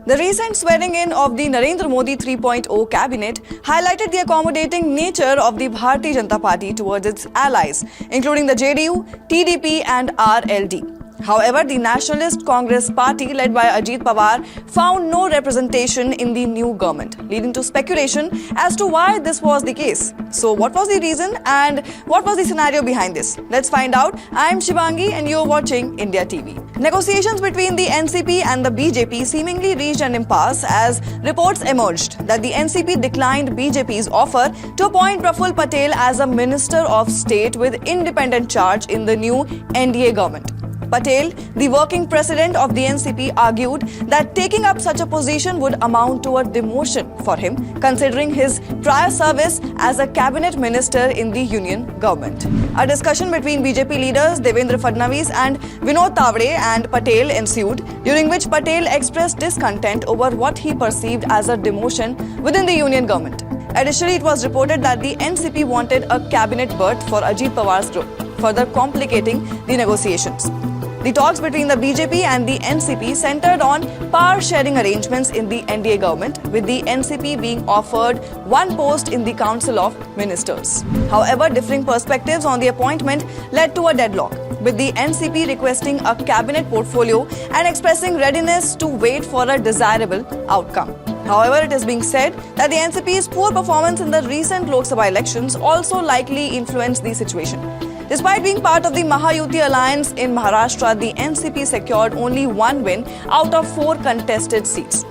The recent swearing in of the Narendra Modi 3.0 cabinet highlighted the accommodating nature of the Bharatiya Janata Party towards its allies, including the JDU, TDP and RLD. However, the Nationalist Congress Party led by Ajit Pawar found no representation in the new government, leading to speculation as to why this was the case. So what was the reason and what was the scenario behind this? Let's find out. I'm Shivangi and you're watching India TV. Negotiations between the NCP and the BJP seemingly reached an impasse as reports emerged that the NCP declined BJP's offer to appoint Praful Patel as a Minister of State with independent charge in the new NDA government. Patel, the working president of the NCP, argued that taking up such a position would amount to a demotion for him, considering his prior service as a cabinet minister in the union government. A discussion between BJP leaders Devendra Fadnavis and Vinod Tavade and Patel ensued, during which Patel expressed discontent over what he perceived as a demotion within the union government. Additionally, it was reported that the NCP wanted a cabinet berth for Ajit Pawar's group, further complicating the negotiations. The talks between the BJP and the NCP centered on power-sharing arrangements in the NDA government, with the NCP being offered one post in the Council of Ministers. However, differing perspectives on the appointment led to a deadlock, with the NCP requesting a cabinet portfolio and expressing readiness to wait for a desirable outcome. However, it is being said that the NCP's poor performance in the recent Lok Sabha elections also likely influenced the situation. Despite being part of the Mahayuti alliance in Maharashtra, the NCP secured only one win out of 4 contested seats.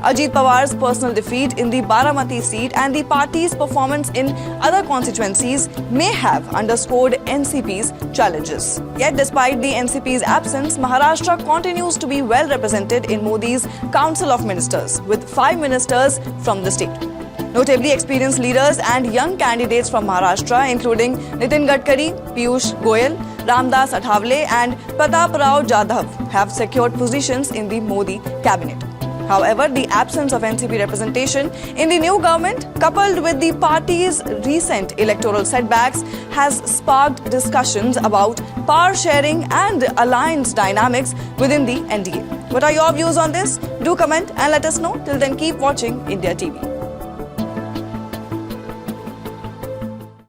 Ajit Pawar's personal defeat in the Baramati seat and the party's performance in other constituencies may have underscored NCP's challenges. Yet, despite the NCP's absence, Maharashtra continues to be well represented in Modi's Council of Ministers, with 5 ministers from the state. Notably, experienced leaders and young candidates from Maharashtra, including Nitin Gadkari, Piyush Goyal, Ramdas Athavale and Pratap Rao Jadhav, have secured positions in the Modi cabinet. However, the absence of NCP representation in the new government, coupled with the party's recent electoral setbacks, has sparked discussions about power sharing and alliance dynamics within the NDA. What are your views on this? Do comment and let us know. Till then, keep watching India TV.